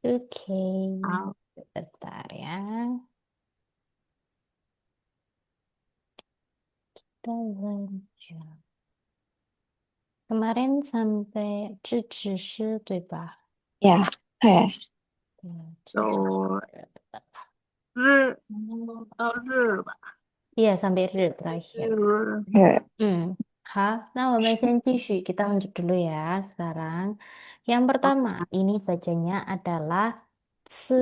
Oke, Halo. bentar ya. Kita lanjut. Kemarin sampai 智齿师, 对吧? Ya, kayak 对，智齿师. 有日日吧，Iya, sampai 日 terakhir. 日 Hmm. Nah kita lanjut dulu ya sekarang. Yang pertama, ini bacanya adalah se,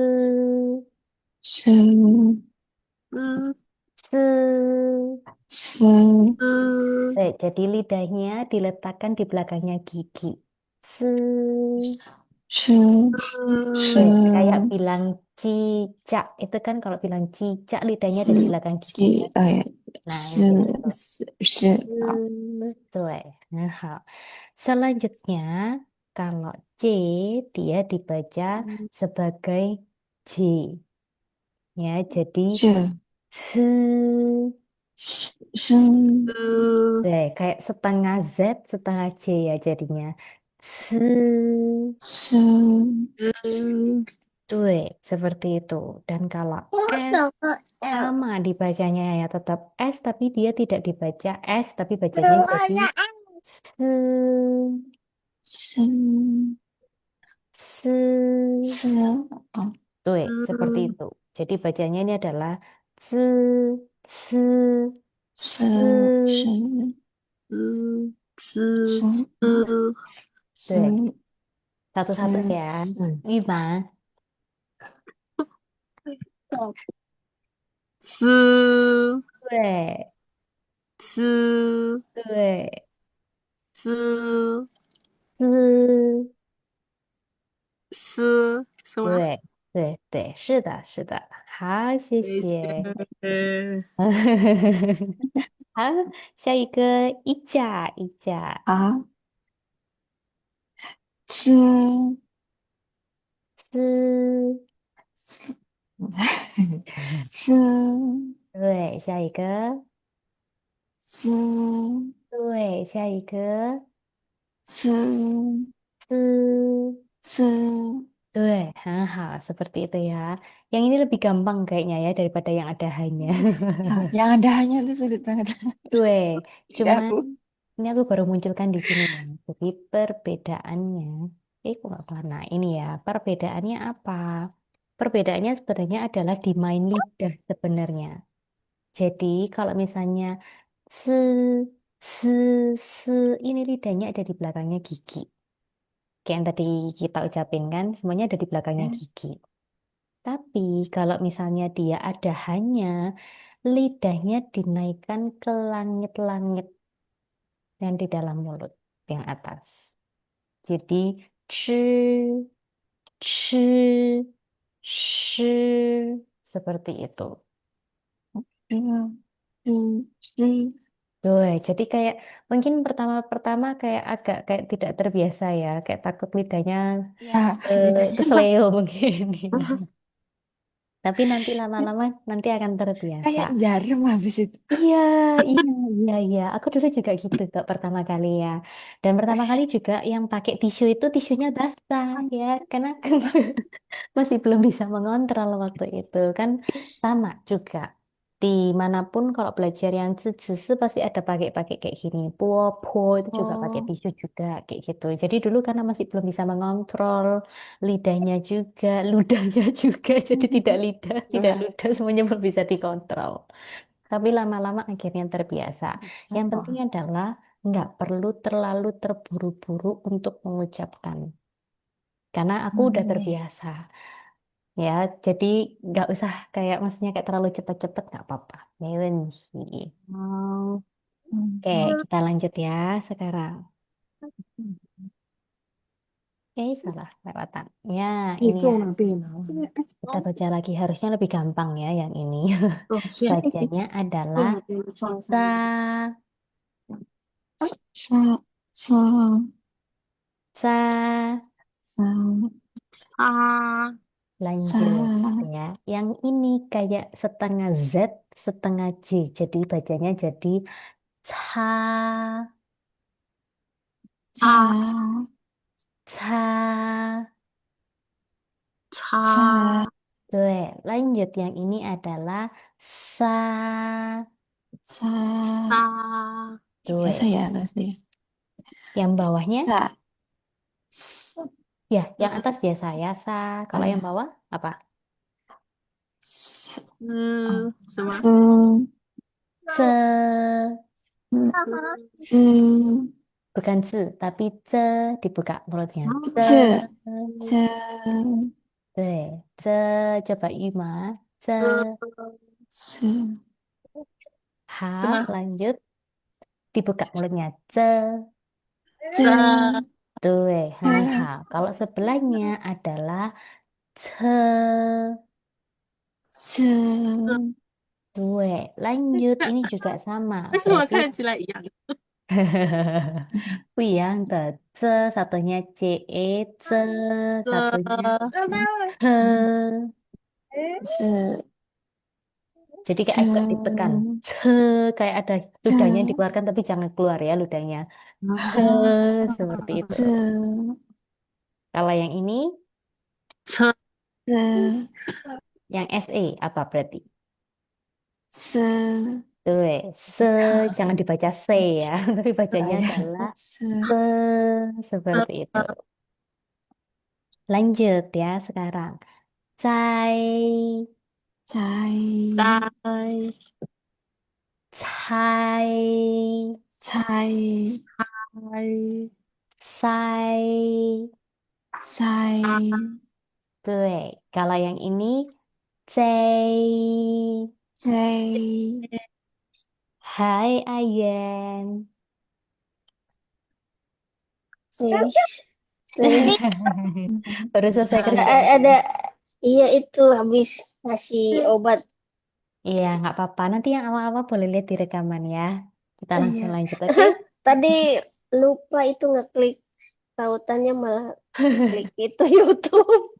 是 se. 是 Jadi lidahnya diletakkan di belakangnya gigi. Se. 是是 Kayak bilang cicak. Itu kan kalau bilang cicak lidahnya ada di 是 belakang gigi 几 kan. Nah, yang 是 kayak gitu. 是好 Betul. Nah, selanjutnya, kalau C, dia dibaca sebagai J. Ya, jadi 这 se, 生 kayak setengah Z, setengah C ya jadinya. Se, 生 seperti itu. Dan kalau 我 S 有个 L，sama dibacanya ya tetap S, tapi dia tidak dibaca S, tapi 我 bacanya jadi 的 se, 生 se. 是啊 Seperti itu. Jadi bacanya ini adalah se, se, 是 se. 是是对，是satu-satu 是 ya. 是 Lima. 是 对，是对，是是，是吗？对，对，对，是的，是的。好，谢谢谢。谢。好，下一个一甲一甲啊，是是，是是对，下一个，是对，下一个是是。是 Tuh, seperti itu ya. Yang ini lebih gampang kayaknya ya daripada yang ada hanya. Ya, yang ada hanya itu sulit banget. Tuh, Tidak cuman aku. ini aku baru munculkan di sini ya. Jadi perbedaannya, kok nggak kelar. Nah, ini ya, perbedaannya apa? Perbedaannya sebenarnya adalah di main lidah sebenarnya. Jadi kalau misalnya se, se, se, ini lidahnya ada di belakangnya gigi. Kayak yang tadi kita ucapin kan, semuanya ada di belakangnya Ya. gigi. Tapi kalau misalnya dia ada hanya, lidahnya dinaikkan ke langit-langit yang di dalam mulut, yang atas. Jadi, ch, ch, sh, seperti itu.是是Tuh, jadi kayak mungkin pertama-pertama kayak agak kayak tidak terbiasa ya, kayak takut lidahnya ya lidahnya emang kesleo mungkin. Tapi nanti lama-lama nanti akan terbiasa. kayak jarum habis itu. Iya, iya, iya, iya. Aku dulu juga gitu kok pertama kali ya. Dan pertama kali juga yang pakai tisu itu tisunya basah ya, karena aku masih belum bisa mengontrol waktu itu kan sama juga. Dimanapun kalau belajar yang se pasti ada pakai-pakai kayak gini. Po itu juga pakai Oh, tisu juga kayak gitu. Jadi dulu karena masih belum bisa mengontrol lidahnya juga, ludahnya juga. Jadi tidak lidah, tidak ya ludah semuanya belum bisa dikontrol. Tapi lama-lama akhirnya terbiasa. bisa Yang kok. penting adalah nggak perlu terlalu terburu-buru untuk mengucapkan. Karena aku udah Iya. terbiasa. Ya, jadi nggak usah kayak maksudnya kayak terlalu cepat-cepat nggak apa-apa. Mewen sih. Oh, Oke, kita lanjut ya sekarang. Salah lewatan. Ya, 可以 ini ya. 坐那边啊。Kita baca lagi. Harusnya lebih gampang ya yang ini. 先 Bacanya 坐 adalah 那边放 sa, 上面。沙沙 sa. 沙 Lanjut 沙 ya. Yang ini kayak setengah Z, setengah J. Jadi bacanya jadi ca, 沙 ca. ca, Lanjut yang ini adalah sa. ca. Biasa Tuh, ya rasanya. yang bawahnya Sa, s, ya, yang atas biasa ya sa. Kalau yang ah, bawah apa? s, ah, Se, se, Ce, se, bukan ce, tapi ce dibuka mulutnya. Ce, ce, ce, ce, coba Yuma. Ce, ce, ha, Sema. lanjut dibuka mulutnya. Ce, ce, tuh, ha. ce, Kalau sebelahnya adalah ce, ce. tuh, lanjut ini juga sama. 为什么 Berarti 看起来一样？不一样的这 satunya ce, ce satunya 这 he. Se, Jadi kayak ce, agak ditekan. Ce, kayak ada ce, ludahnya yang dikeluarkan tapi jangan keluar ya ludahnya. Ce, seperti itu. ce, Kalau yang ini, 车 ce, yang se apa berarti? se, Tuh, se jangan dibaca se ya, tapi oh bacanya ya, adalah se, se seperti itu. Lanjut ya sekarang. Cai, 在 呆 cai, 猜 呆 sai. 猜 Tuh, kalau yang ini cai. 猜 Hai Ayen. Fish, fish. Baru selesai kerja. Ada, iya itu habis ngasih obat. Iya, nggak apa-apa. Nanti yang awal-awal boleh lihat di rekaman ya. Kita langsung Iya. lanjut, oke? Tadi lupa itu ngeklik tautannya malah klik itu YouTube.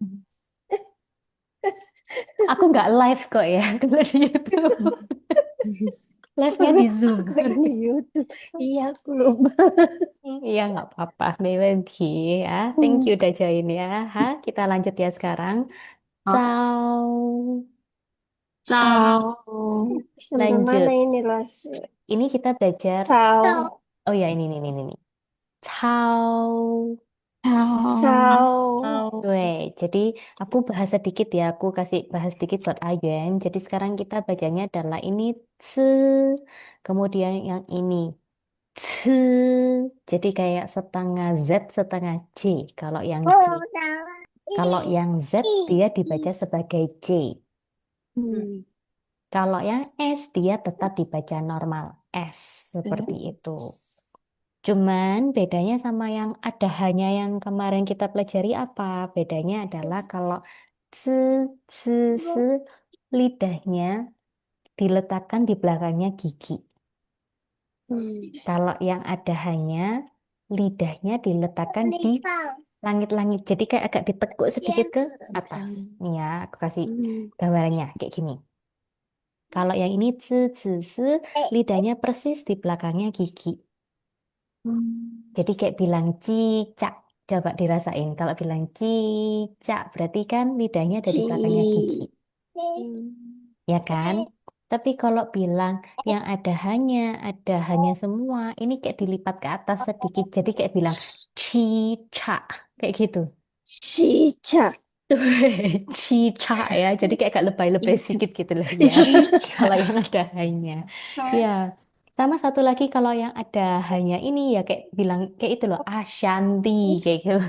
Aku nggak live kok ya kalau di YouTube. Live-nya di Zoom. Klik YouTube. Iya aku lupa. Iya, nggak apa-apa. Maybe ya. Thank you udah join ya. Ha, kita lanjut ya sekarang. 好， Ciao. 早 Sampai mana Lanjut. ini Ros? Ini kita belajar. Ciao. Oh ya, ini. Ciao. 猜 Ciao. Weh, jadi aku bahas sedikit ya, aku kasih bahas sedikit buat Ayen. Jadi sekarang kita bacanya adalah ini ce, kemudian yang ini ce. Jadi kayak setengah Z, setengah C. Kalau yang C, kalau yang Z dia dibaca sebagai C. Hmm. Kalau yang S dia tetap dibaca normal S, seperti itu. Cuman bedanya sama yang ada hanya yang kemarin kita pelajari apa? Bedanya adalah kalau ce, ce, se, lidahnya diletakkan di belakangnya gigi. Hmm. Kalau yang ada hanya lidahnya diletakkan di langit-langit. Jadi kayak agak ditekuk sedikit ke atas. Nih ya, aku kasih Hmm. gambarannya kayak gini. Kalau yang ini ce, ce, se, lidahnya persis di belakangnya gigi. Hmm. Jadi kayak bilang cicak. Coba dirasain. Kalau bilang cicak, berarti kan lidahnya ada di belakangnya gigi. Hmm. Ya kan? Tapi kalau bilang yang ada hanya semua, ini kayak dilipat ke atas sedikit. Jadi kayak bilang cicak. Kayak gitu. Cicak. Cicak ya. Jadi kayak agak lebay-lebay sedikit gitu lah ya. Kalau yang ada hanya. Ya. Sama satu lagi kalau yang ada hanya ini ya kayak bilang kayak itu loh Ashanti kayak gitu.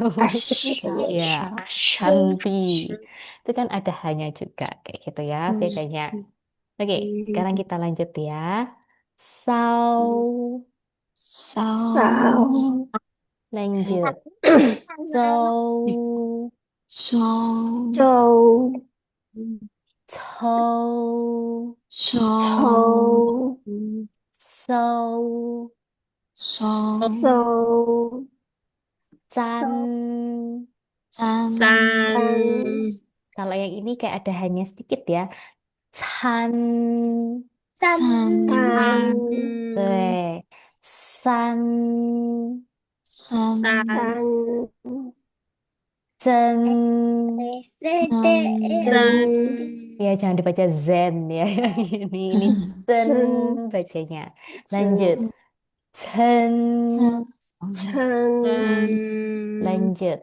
Ya, Ashanti. Itu kan ada hanya juga kayak gitu ya bedanya. Oke, sekarang kita lanjut ya. Sau, 烧 lanjut. Sau, 烧 Cow. cou, 烧 sau, 烧 So. can. 粘 짠 Kalau yang ini kayak ada hanya sedikit ya. Can, 三 Tan. tuh. San, 三 짠 Tan. Zen. Zen. Zen. Ya, jangan dibaca zen ya. Ini zen Zen. bacanya. Lanjut. Zen. Zen. Zen. Lanjut.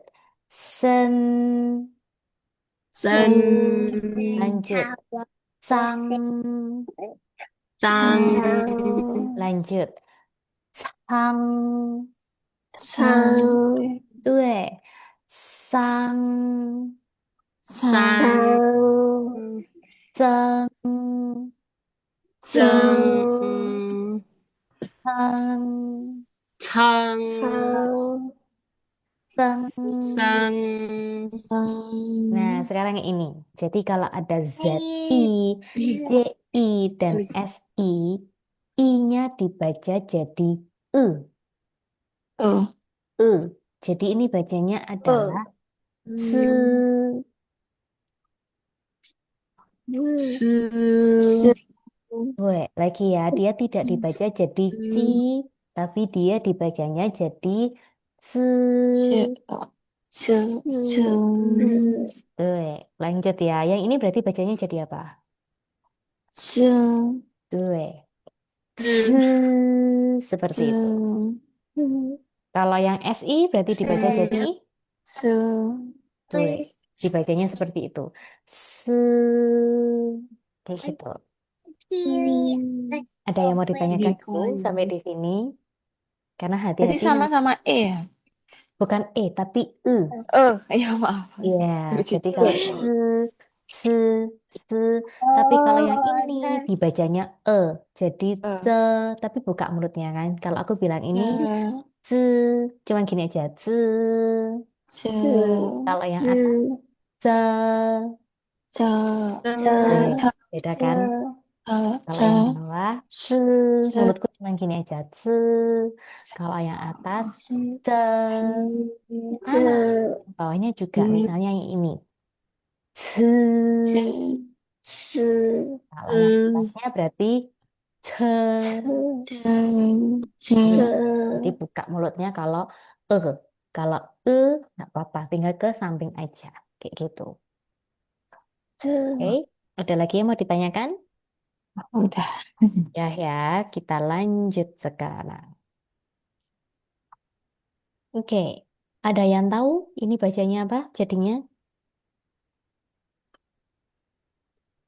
Sen. Zen. Lanjut. Sang. Zang. Lanjut. Sang. Sang. 对。桑。Sang.增。Zeng.桑。 Chang. Sang. Sang. Nah, sekarang yang ini. Jadi kalau ada ZI, JI, dan SI, I-nya dibaca jadi E. E. Jadi ini bacanya adalah se. Weh, lagi ya, dia tidak dibaca jadi ci, tapi dia dibacanya jadi se. Weh, lanjut ya. Yang ini berarti bacanya jadi apa? Weh, se. Seperti itu. Kalau yang SI berarti dibaca jadi weh, dibacanya seperti itu. Se. Kayak gitu. Ada yang mau ditanyakan dulu sampai di sini? Karena Berarti hati-hati sama-sama E ya? bukan E tapi E. Ya maaf. Iya, Lucu jadi juga. kalau se, se, tapi kalau yang ini dibacanya E, jadi ce, tapi buka mulutnya kan. Kalau aku bilang ini ce, cuman gini aja, ce. Kalau yang atas ce, beda kan? Kalau yang bawah ce, mulutku cuman gini aja, ce. Kalau yang atas ce, bawahnya juga, misalnya yang ini. Kalau yang atasnya berarti ce. Jadi buka mulutnya kalau e. Kalau nggak apa-apa, tinggal ke samping aja. Kayak gitu. Oke, ada lagi yang mau ditanyakan? Udah. Ya, kita lanjut sekarang. Oke, ada yang tahu ini bacanya apa jadinya?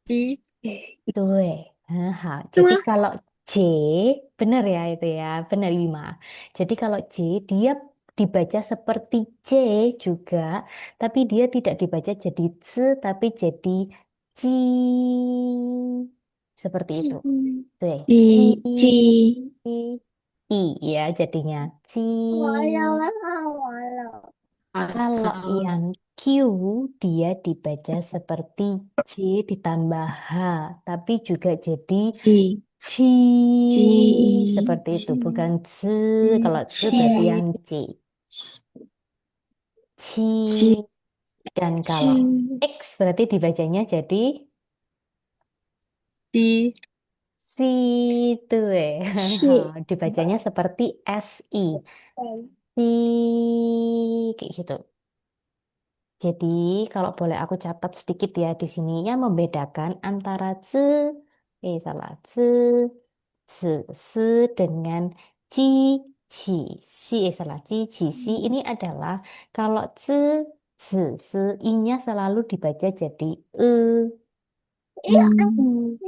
Ji. Tuh. Jadi kalau J, benar ya itu ya, benar Bima. Jadi kalau J, dia dibaca seperti C juga, tapi dia tidak dibaca jadi C, tapi jadi Ci. Seperti itu. Tuh. Ci. I ya jadinya. Ci. Kalau yang Q, dia dibaca seperti J ditambah H, tapi juga jadi Ci. Seperti itu, bukan C. Kalau C berarti yang C. Ci. Dan kalau X berarti dibacanya jadi Ji. si. Itu dibacanya seperti SI. Si. Kayak gitu. Jadi, kalau boleh aku catat sedikit ya di sini yang membedakan antara se dengan ci, ci, si ini adalah kalau se, i-nya selalu dibaca jadi e.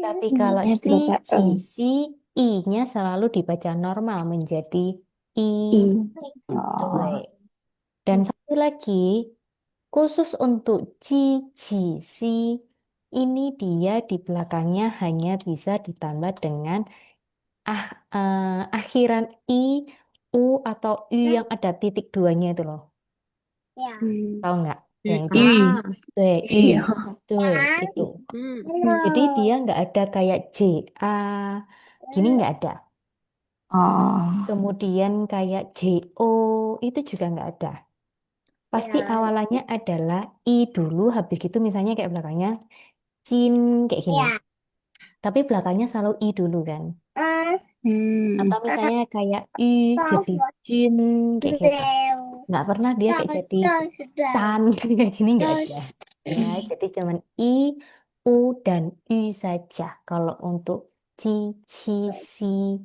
Tapi kalau si, i-nya selalu dibaca normal menjadi i. Tuh. Dan satu lagi, khusus untuk si ini dia di belakangnya hanya bisa ditambah dengan akhiran i, u atau u yang ada titik duanya itu loh. Tahu nggak? Yang itu. I. Tuh, itu. Jadi dia nggak ada kayak JA, gini nggak ada. Kemudian kayak JO, itu juga nggak ada. Pasti awalannya adalah I dulu, habis itu misalnya kayak belakangnya Cin, kayak gini. Tapi belakangnya selalu I dulu kan. Atau misalnya kayak I jadi Jin, kayak gitu. Nggak pernah dia kayak jadi tan kayak gini nggak ada. Ya, jadi cuman i, u dan ü saja. Kalau untuk ci, ci, si.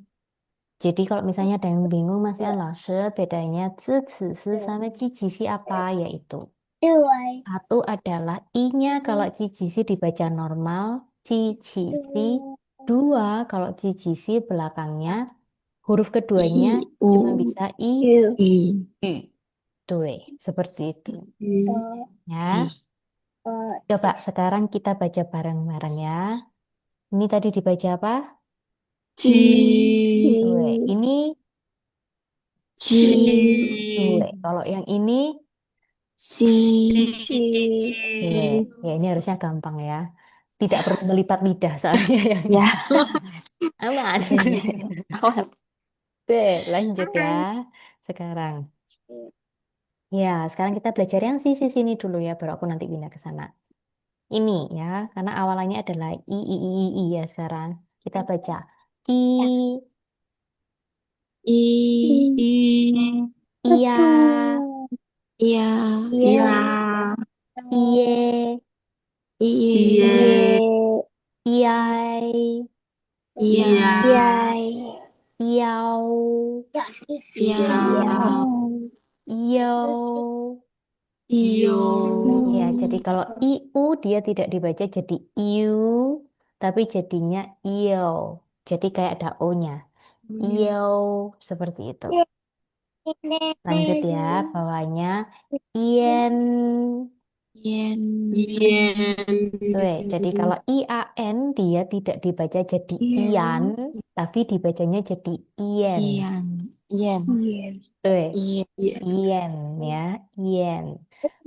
Jadi kalau misalnya ada yang bingung Mas Yan Laoshi, bedanya zi, zi, si sama ci, ci, si apa? Yaitu satu adalah i-nya kalau ci, ci, si dibaca normal, ci, ci, si. Dua kalau ci, ci, si belakangnya huruf keduanya I, cuma U, bisa i, I, u. Tuh, seperti itu. Ya, I. coba sekarang kita baca bareng-bareng ya. Ini tadi dibaca apa? Ci. Tuh, ini Ci, tuh. Kalau yang ini, Si, tuh. Ya ini harusnya gampang ya. Tidak perlu melipat lidah soalnya yang ya, aman. awan. Oke, lanjut ya. Sekarang. Ya, sekarang kita belajar yang sisi sini dulu ya, baru aku nanti pindah ke sana. Ini ya, karena awalannya adalah I ya sekarang. Kita baca I, I, I. iya, iya, Iya. iye, iye, Iya. iyai, iya, Iya. iyau, iya, iyo. iyo, Ya, jadi kalau iu dia tidak dibaca jadi iu, tapi jadinya iyo. Jadi kayak ada o-nya. Iyo, seperti itu. Lanjut ya, bawahnya ien. ien, Ien. Tuh, jadi kalau ian dia tidak dibaca jadi ian, tapi dibacanya jadi ien. ian, ien, Tuh, ien, Iya. ien ya, ien.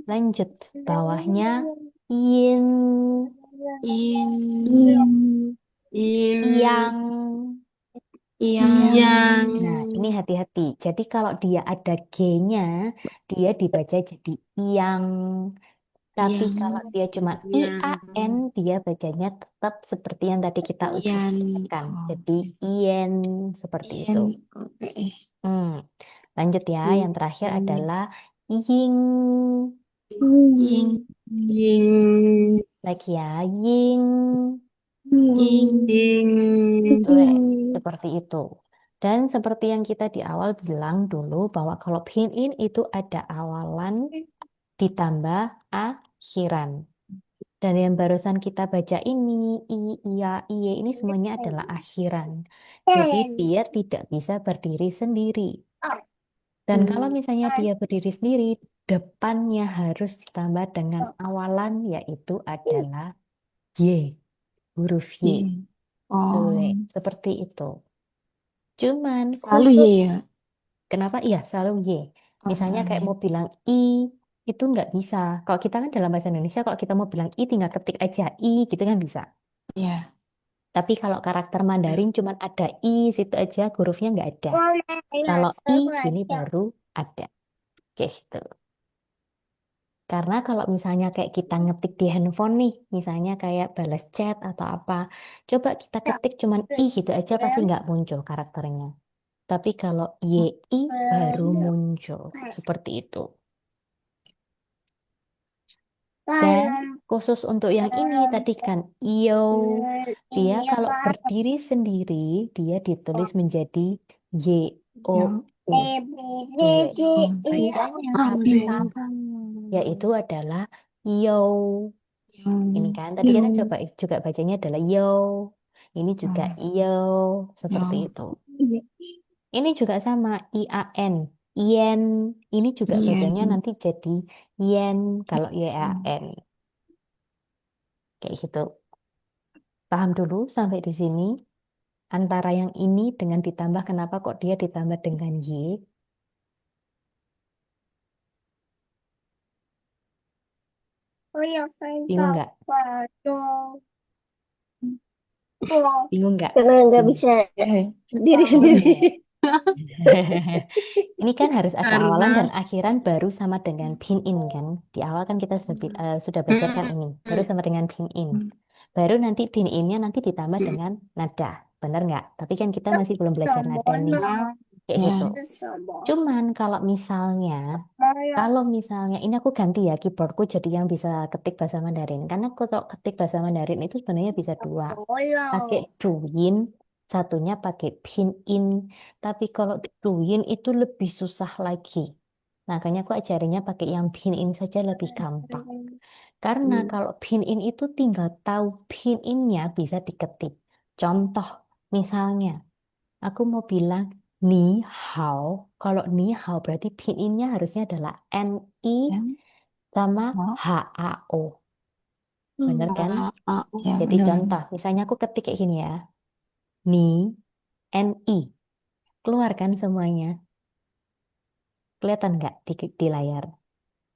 Lanjut, bawahnya in, in, In. yang. yang, Yang. Nah, ini hati-hati. Jadi kalau dia ada G-nya, dia dibaca jadi yang. Tapi yang, kalau dia cuma Yang. IAN, dia bacanya tetap seperti yang tadi kita ian, ucapkan. oh, Jadi ien, seperti itu. ien, oke, Hmm. Lanjut ya, yang terakhir adalah ying. ying, Ying. Lagi ya, ying. ing, Ying. Tuh, seperti itu. Dan seperti yang kita di awal bilang dulu, bahwa kalau pinyin itu ada awalan ditambah akhiran. Dan yang barusan kita baca ini, i, iya, iye, ini semuanya adalah akhiran. Jadi dia tidak bisa berdiri sendiri. Dan kalau misalnya dia berdiri sendiri, depannya harus ditambah dengan awalan, yaitu adalah Y, huruf Y. ying. Oh, Tuh, seperti itu. Cuman selalu khusus, ye ya? kenapa? Iya, selalu Y. Oh, Misalnya selalu kayak ye. mau bilang I, itu nggak bisa. Kalau kita kan dalam bahasa Indonesia, kalau kita mau bilang I, tinggal ketik aja I, gitu kan bisa. Ya, Tapi kalau karakter Mandarin cuma ada I, situ aja hurufnya nggak ada. Kalau I, ini baru ada. Kayak gitu. Karena kalau misalnya kayak kita ngetik di handphone nih, misalnya kayak balas chat atau apa, coba kita ketik cuman I gitu aja pasti nggak muncul karakternya. Tapi kalau YI baru muncul. Seperti itu. Dan khusus untuk yang ini tadi kan iyo, dia kalau berdiri sendiri, dia ditulis menjadi YO. yang, Tuh, bacanya tapi sama, yaitu adalah yo. Ini yang, kan tadi kita coba juga bacanya adalah yo. Ini juga yo, seperti yang, itu. Ini juga sama IAN, yen. Ini juga bacanya ien, nanti jadi yen kalau YAN. Kayak gitu. Paham dulu sampai di sini. Antara yang ini dengan ditambah kenapa kok dia ditambah dengan Y? Bingung nggak? Bingung nggak? Karena nggak bisa ya, diri sendiri. Ini kan harus ada awalan dan Karena. akhiran baru sama dengan pinyin kan. Di awal kan kita sudah belajar kan ini. Baru sama dengan pinyin. Baru nanti pinyinnya nanti ditambah dengan nada. Bener nggak? Tapi kan kita masih belum belajar nada nih. kayak Ya. gitu. Cuman kalau misalnya ini aku ganti ya keyboardku jadi yang bisa ketik bahasa Mandarin. Karena aku kalau ketik bahasa Mandarin itu sebenarnya bisa dua. Pakai Douyin, satunya pakai Pinyin. Tapi kalau Douyin itu lebih susah lagi. Makanya aku ajarinnya pakai yang Pinyin saja lebih gampang. Karena kalau Pinyin itu tinggal tahu Pinyinnya bisa diketik. Contoh, misalnya aku mau bilang ni hao. Kalau ni hao berarti Pinyinnya harusnya adalah NI Kan? sama Oh, HAO. Bener kan? ya Jadi benar. contoh, misalnya aku ketik kayak gini ya. Ni, NI. Keluar kan semuanya? Kelihatan nggak di layar?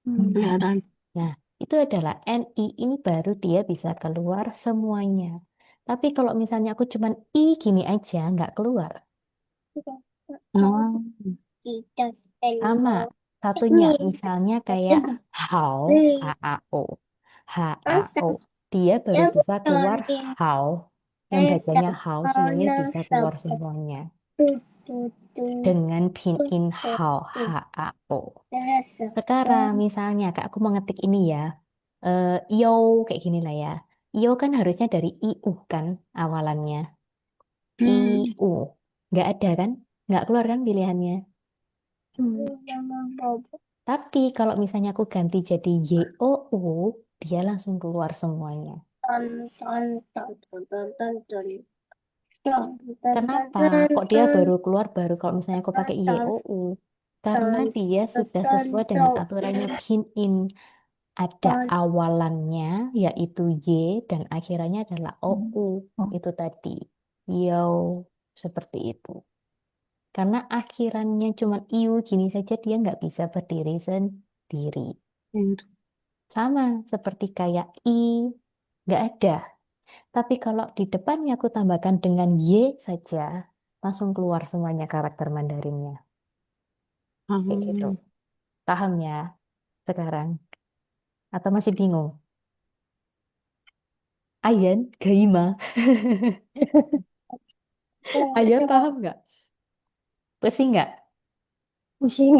Kelihatan. Nah, itu adalah NI. Ini baru dia bisa keluar semuanya. Tapi kalau misalnya aku cuman I gini aja, nggak keluar. Oh. Sama. Satunya, misalnya kayak HAO, HAO. HAO. Dia baru bisa keluar HAO. Yang bacanya HAO, semuanya bisa keluar semuanya. Dengan pinyin HAO, HAO. Sekarang misalnya, Kak, aku mau ngetik ini ya. Yo, kayak gini lah ya. Yo kan harusnya dari IU kan awalannya. Hmm. IU. Nggak ada kan? Nggak keluar kan pilihannya. Tapi kalau misalnya aku ganti jadi YOU, dia langsung keluar semuanya. Kenapa? Kok dia baru keluar baru kalau misalnya aku pakai YOU? Karena dia sudah sesuai dengan aturannya pinyin. Ada awalannya yaitu Y dan akhirannya adalah OU. Oh, Itu tadi. Yo, seperti itu. Karena akhirannya cuma IU gini saja dia nggak bisa berdiri sendiri. Sama seperti kayak I, nggak ada. Tapi kalau di depannya aku tambahkan dengan Y saja, langsung keluar semuanya karakter Mandarinnya. Kayak gitu. Hmm. Paham ya sekarang? Atau masih bingung? Ayan, Gaima. Ayan paham nggak? Pusing nggak? Pusing.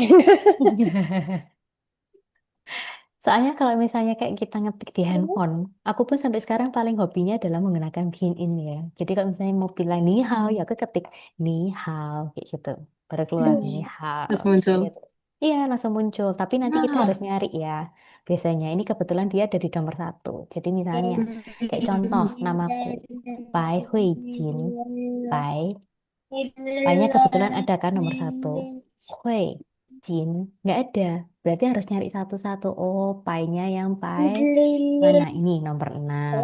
Soalnya kalau misalnya kayak kita ngetik di handphone, aku pun sampai sekarang paling hobinya adalah menggunakan pinyin ya. Jadi kalau misalnya mau bilang ni hao, ya aku ketik ni hao kayak gitu. Baru keluar ni hao Terus kayak muncul. gitu. Iya langsung muncul. Tapi nanti kita harus nyari ya. Biasanya ini kebetulan dia ada di nomor satu. Jadi misalnya kayak contoh namaku Pai Hui Jin, Pai. Pai-nya kebetulan ada kan nomor satu. Hui Jin nggak ada. Berarti harus nyari satu-satu. Oh, pai-nya yang pai mana? Ini nomor 6.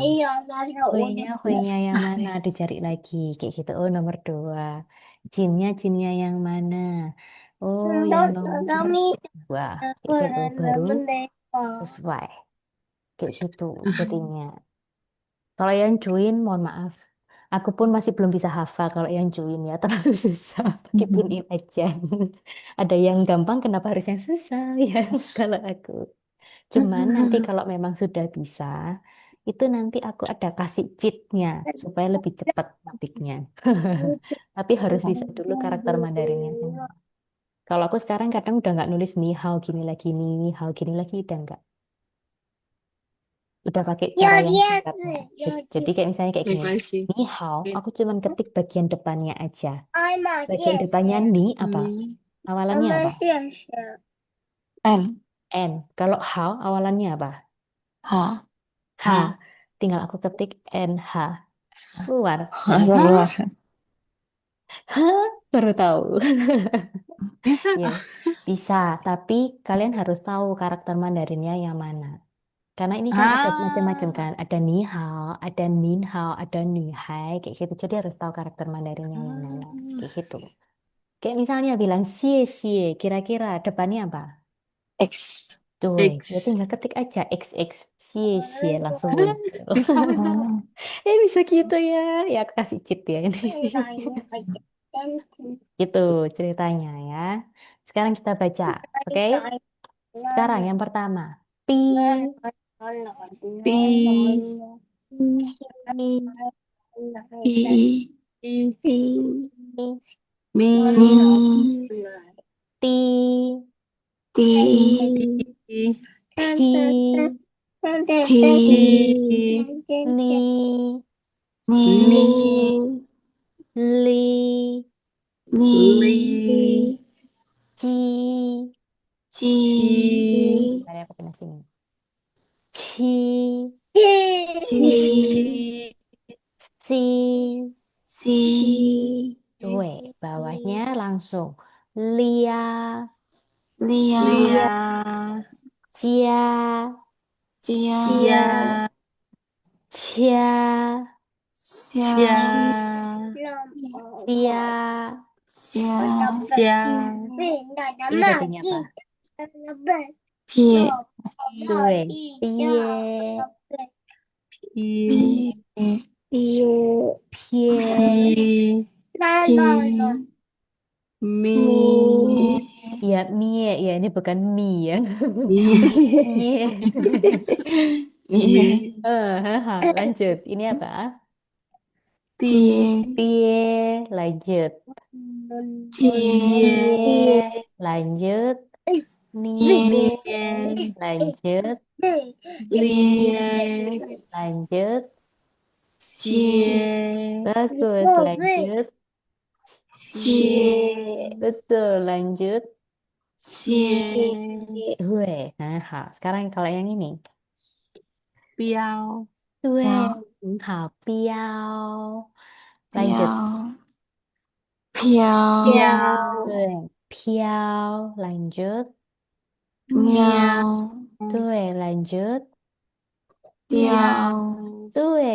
Hui-nya yang mana? Dicari lagi. Kayak gitu. Oh, nomor 2. Jinnya yang mana? Oh, yang nomor 2. Kayak gitu. Baru sesuai. Kayak gitu jadinya. Kalau yang join, mohon maaf. Aku pun masih belum bisa hafal kalau yang join ya. Terlalu susah. Pakai pinin aja. Ada yang gampang, kenapa harus yang susah ya? Kalau aku. Cuman nanti kalau memang sudah bisa, itu nanti aku ada kasih cheatnya supaya lebih cepat ngetiknya. Tapi harus bisa dulu karakter Mandarinnya. Kalau aku sekarang kadang udah nggak nulis ni hao gini lagi, ni hao gini lagi, udah nggak. Udah pakai cara yang singkatnya. Jadi kayak misalnya kayak gini. Regulasi. Ni hao, aku cuman ketik bagian depannya aja. Bagian depannya ni apa? Awalannya apa? N, N. Kalau how awalannya apa? H, H. Tinggal aku ketik NH. Keluar. langsung Hah? keluar. Hah? Baru tahu. Bisa. Ya, bisa. Tapi kalian harus tahu karakter Mandarinnya yang mana. Karena ini kan ada macam-macam kan. Ada ni hao, ada nin hao, ada ni hai. Kayak gitu. Jadi harus tahu karakter Mandarinnya yang mana. Kayak gitu. Kayak misalnya bilang xie xie. Kira-kira depannya apa? X. Tuh, ya X. tinggal ketik aja XX xie xie langsung muncul. Bisa. Oh, Bisa gitu ya. Ya aku kasih cheat ya ini. Gitu ceritanya ya. Sekarang kita baca. Oke? Sekarang yang pertama. Pi, P. pi, P, P. P, pi. Mi. Mi. ti, Ti. Ti. pi, Ti. ni, Ni. Ni. li, Ni. Li. ci. Ci. Ci. Mari aku pindah sini. Ci, Ci. si. Si. Gue, bawahnya langsung. Lia, Lia. Lia. cia, Cia. Cia. cia, Cia. Cia. cia. Cia. Cia. Ini bacanya apa? Pie. Gue, pie, Pi. Pie. pie, Pi. Pie. Mi. ya mie, ya ini bukan mie ya. Mi. Mie. Mie. Lanjut. Ini apa? Ti. Pie, lanjut. Tie. Pie, lanjut. Nie, Nie. lanjut. Lie. Lanjut. Cie. Bagus, lanjut. Cie. Betul, lanjut. Cie. Gue. Sekarang kalau yang ini. Piao. Gue. Piao. Hao, piao. Lanjut. Piao. Piao. Piao. Gue. Piao, lanjut. Miao. Gue, lanjut. Piao. Gue,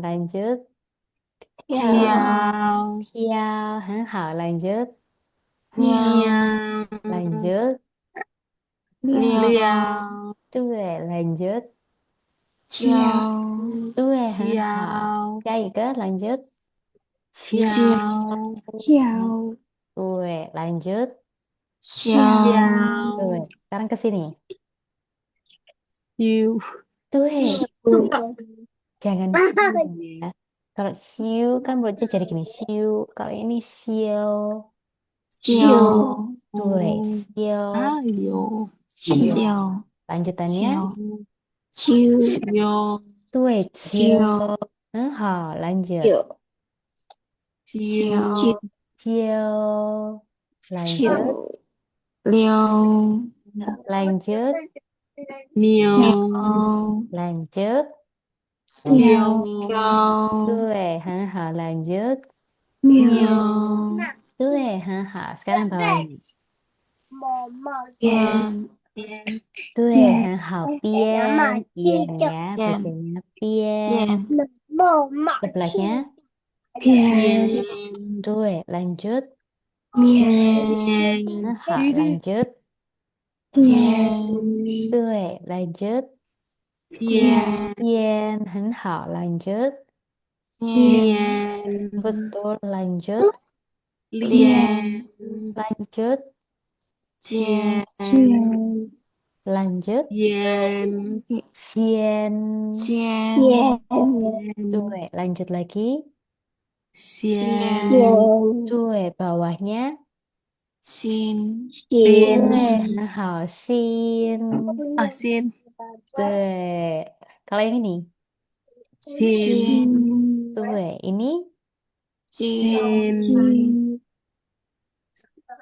lanjut. Piao. Piao. Piao, lanjut. Miao. Miao. Lanjut. Liao. Gue, lanjut. Ciao. Gue, Ciao. Ke, lanjut. Ciao. Ciao. Gue, lanjut. Ciao. Gue. Ciao. Sekarang ke sini. You. Gue. Jangan siu ya. Kalau siu kan mulutnya jadi gini. Siu. Kalau ini siu. Ciao. Gue, siu. Ayo. Ciao. Lanjutannya. Ciu. Cio. Gue, Ciu. lanjut. Ciu. Cio. Ciu. Lanjut. Liu. Lanjut. Nio. Lanjut. Nio. Gue, lanjut. Miao. Gue, sekarang bawahnya. Yen. Gue, pien. Ien ya, Yen. bacanya pien. Yen. Sebelahnya. Yen. Gue, lanjut. Mien. Lanjut. Yen. Gue, lanjut. Yen. Pien, lanjut. Yen. Betul, lanjut. Lien. Lanjut. Jen. Lanjut. Yen. Sien. Yen. Gue, lanjut lagi. Sien. Gue, bawahnya. Sin. Sin. Gue, sin. Asin. Gue. Kalau yang ini. Sin. Gue, ini. Sin. Sin.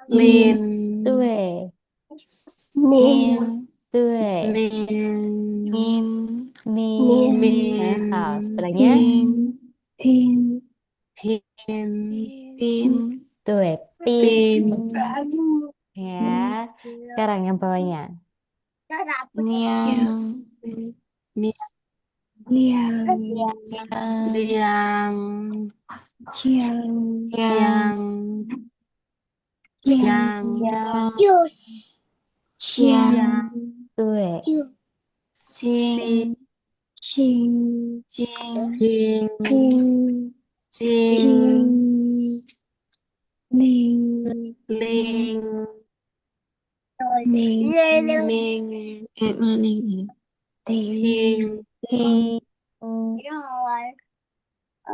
Lin. Gue. Nin. Gue. Nin. Min. Min. Min. Sebelahnya. Pin. Hin. Pin. Gue, Pin. ya. Sekarang yang bawahnya. Niang. Niang. Liang. Ciang. Ciang. Ciang. Ciang. Gue. Sing. Sing. Cing. Sing. Cing. Sing. Ling. Ling. Ning. Ning. Ning. Ting. Ting.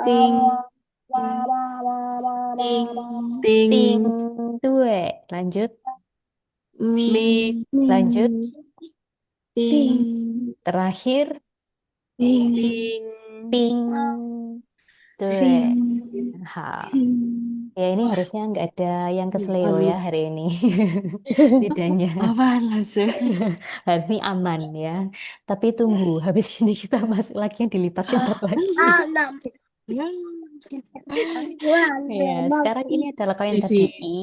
Ting. Ting. Ting, Ting. tuệ. Lanjut, Ming. lanjut. Ting. Terakhir, Ping. ping, tuệ. Ting. Hal. Ya ini harusnya nggak ada yang kesleo ya hari ini. Lidahnya. Apalah sih? Hari ini aman ya. Tapi tunggu, habis ini kita masuk lagi yang dilipat-lipat lagi. Ya, sekarang ini adalah kalau yang tadi Isi. I,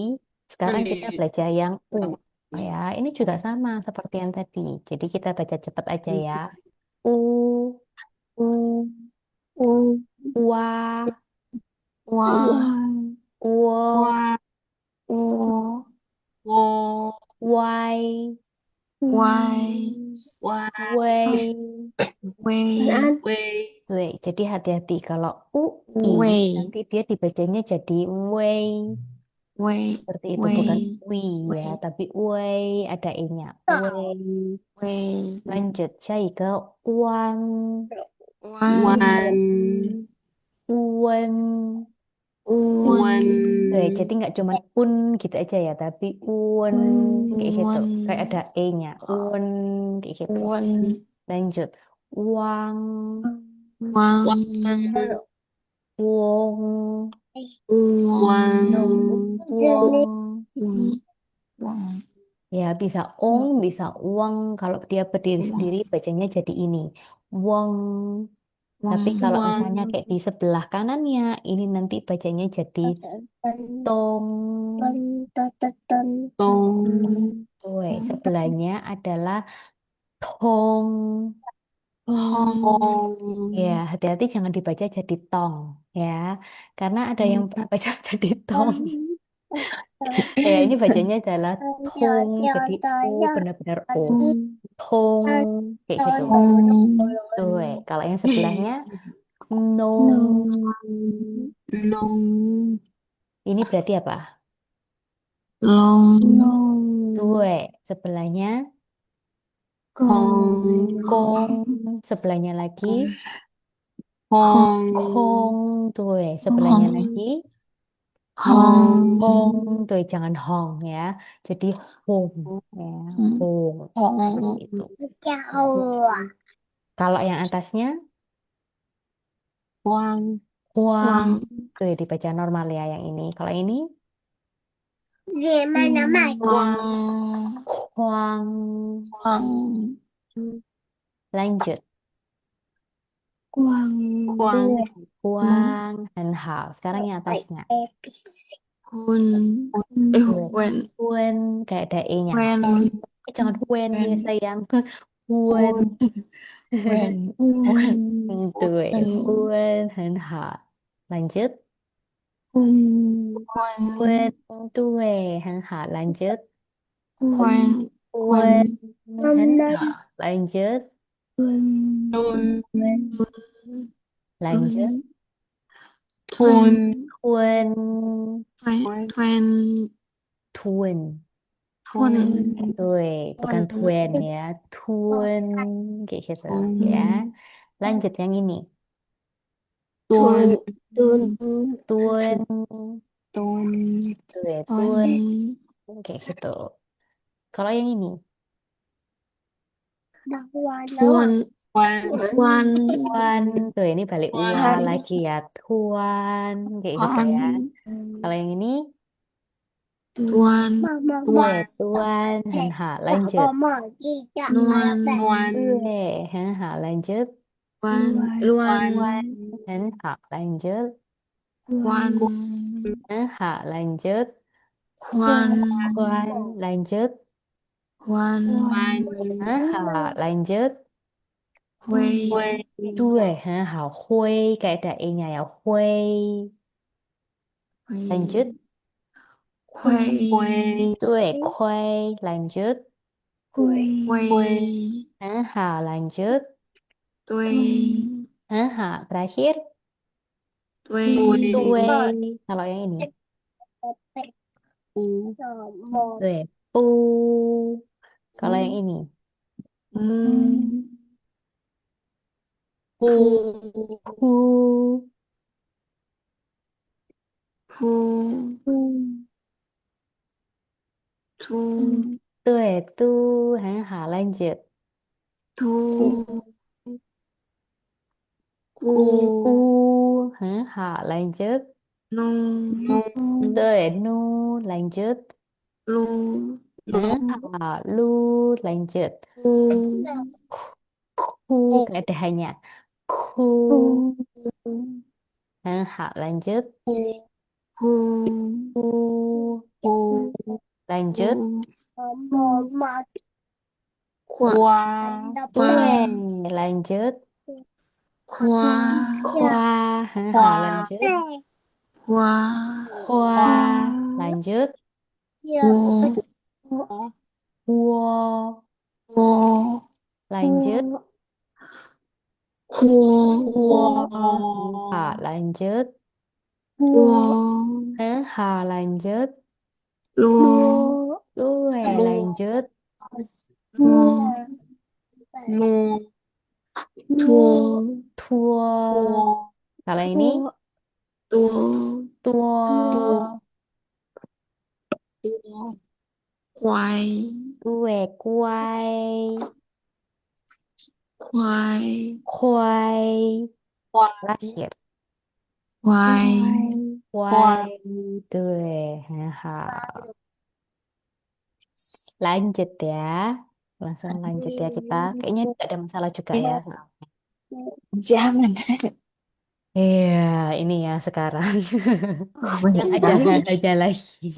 sekarang kita belajar yang U. Ya, ini juga sama seperti yang tadi. Jadi kita baca cepat aja ya. U, U. U. wa, Wah. wo, Wa. U. Wo. wai, Y. Wa. wei. Way. Wei. Wei. Jadi hati-hati kalau UI Way. nanti dia dibacanya jadi wei. Way. Seperti itu bukan Way. wi ya, Way. tapi wei ada e-nya. Wei. Way. Lanjut, saya ke uang, One. Wan. uen. Wan. Jadi nggak cuman un gitu aja ya, tapi uen kayak gitu. Kayak ada e-nya. Un kayak gitu. One. Lanjut, uang, Wang. wong, Wang. wong. Wang. Ya, bisa ong, bisa uang. Kalau dia berdiri sendiri, bacanya jadi ini. Wong. Tapi kalau misalnya kayak di sebelah kanannya, ini nanti bacanya jadi tong. Tong. Tuh, sebelahnya adalah tong. Hong. Ya, hati-hati jangan dibaca jadi tong. Ya, karena ada yang pernah baca jadi tong. Ya, ini bacanya adalah tong. Jadi O, benar-benar O. Tong. Kayak gitu. Tuh, kalau yang sebelahnya nong. Nong. Ini berarti apa? Long. Tuh, sebelahnya Hong. kong. Sebelahnya lagi Hong. kong. Tuh, sebelahnya lagi Hong. hong. Tuh, jangan hong ya. Jadi hong. Ya, hong. Hong. Itu. Kalau yang atasnya Wang. huang. Wang. Tuh, dibaca normal ya yang ini. Kalau ini Wang. huang. Wang. Lanjut. Quang. Huang dan hao. Sekarang yang atasnya. Hun. Tuh, Wen. huen. Kayak ada e-nya. Wen. Jangan huen ya Wen. sayang. Huen. Wen. Wen. Tuh, Wen. huen dan hao. Lanjut. Wen. Huen. Tuh, dan hao. Lanjut. Wen. Huen Wen. dan hao. Lanjut. Nun. Lanjut. Tun. Huen. Twen. Tuen. Twen. Tuh, bukan tuen ya. Tuen. Kayak gitu ya. Lanjut yang ini. Tun. Tuen. Tun. Tuh, Twen. tuen. Kayak gitu. Kalau yang ini. Wan. Wan. Wan. Tuan. Tuh, ini balik ua Wan. lagi ya. Tuan. Kayak gitu ya. Kalau yang ini. Tuan. Tuh, tuan. Han ha. Lanjut. Nuan. Nuan. Tuh, han ha. Lanjut. Wan. Luan. Han ha. Lanjut. Wan. Han ha. Lanjut. Kwan. Kuan. Lanjut. Wan. Wan. Han ha. Lanjut. Hui. Hui. Tuh, han ha. Hui. Kayak ada e-nya ya. Hui. Lanjut. Hui. Hui. Tuh, kuai. Lanjut. Hui. Han ha. Lanjut. Tui. Han ha. Terakhir. Tui. Tue. Kalau yang ini. U. Tue. Pu. Kalau yang ini. Mu. Pu. Pu. thu, thu, thu, 对，都很好，lanjut。 thu, cu, cu, U 很好，lanjut。 nu, nu, 对，nu lanjut。 lu, lu, 很好，lu lanjut。 ku, Ku nggak ada hanya. Ku cu, 很好，lanjut。 cu, ku, Ku cu, lanjut。 Mama, kwa, qua, 对， kwa, lanjut。 kwa, 夸很好qua, ，lanjut。 kwa, 夸 lanjut。 wo, Wo wo, lanjut。 wo, Wo wo, 好，lanjut。 wo, 很好，lanjut。 lu, 对lu,，lanjut。 mu, nu, tu, Tuo tuo, kalau ini tu, tuo tuo, quay, tue kuai khoai, kuai khoai, terakhir khoai, kuai tue. Hal. Lanjut ya, langsung lanjut ya kita. Kayaknya tidak ada masalah juga ya. jangan. Iya, ini ya sekarang Banyak yang ada sekali. ada lagi.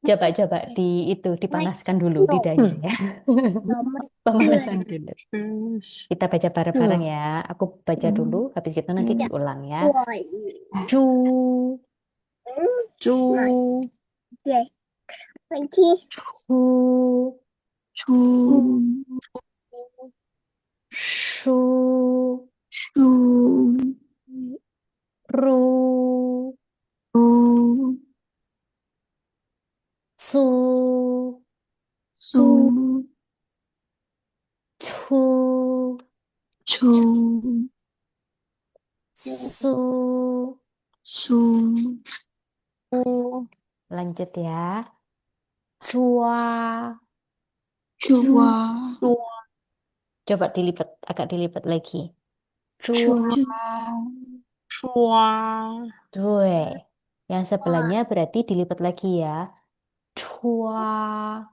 Coba-coba itu dipanaskan dulu lidahnya ya. Pemanasan dulu. terus, Kita baca bareng-bareng ya. Aku baca dulu, habis itu nanti diulang ya. Cu, chu, cu, Chu, su, chu, ru, ru, su, su, tu, chu, su. su, Lanjut ya. Cua. chua, chua, Coba dilipat, agak dilipat lagi. Cua. chua, chua, Due. Yang sebelahnya berarti dilipat lagi ya. Cua.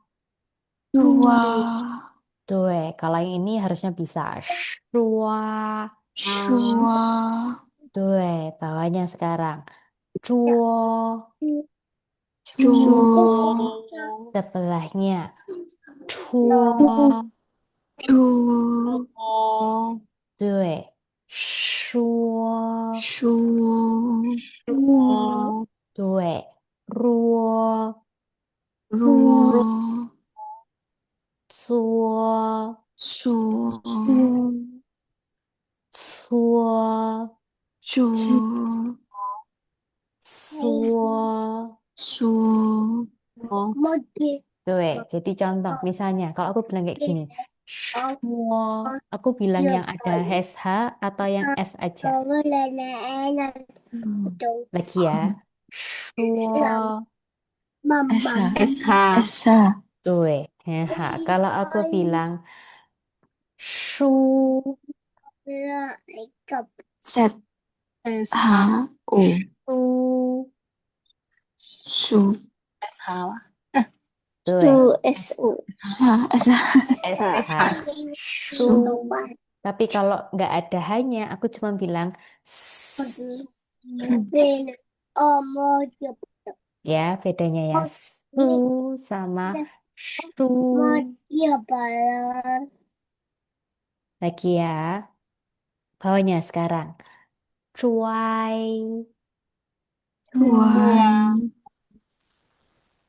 chua, Due. Kalau yang ini harusnya bisa. Cua. chua, Due. Bawahnya sekarang. Cuo. chua, Sebelahnya. Cuo. chua, chua, Due. Shuo. chua, chua, Due. Ruo. rua, Suo. su, Suo. chu, Suo. su, Tuh, jadi contoh, misalnya kalau aku bilang kayak gini, Shuo, aku bilang yang ada SH atau yang S aja. Lagi ya, Shuo, esa, sh, esa, tuh, SH. Kalau aku bilang Shu, set, sh, ha, u, Shu, su, sh lah, tuh, sa, esa, SH, Shu. Tapi kalau nggak ada hanya, aku cuma bilang ya, bedanya ya, Su sama Shu. Lagi ya, bawahnya sekarang. Cuai, chuai,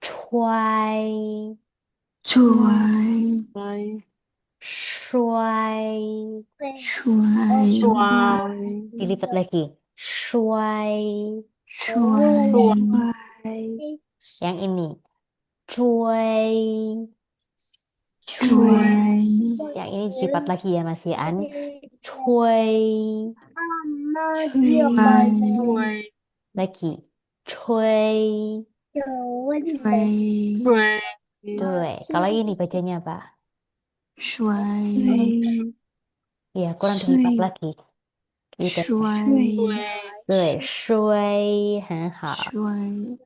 cuai, chuai, chuai, shuai. chuai, chuai, Dilipat lagi. Shuai. chuai, Yang ini. Cuai. chuai, Yang ini dilipat lagi ya Mas Ian. Cuai. chuai, chuai, Lagi. Cuy. 吹 Tuh. Kalau ini bacanya apa? 水 Ya, kurang dihebat lagi. Lidahnya. 水 Tuh. Shui. 很好。水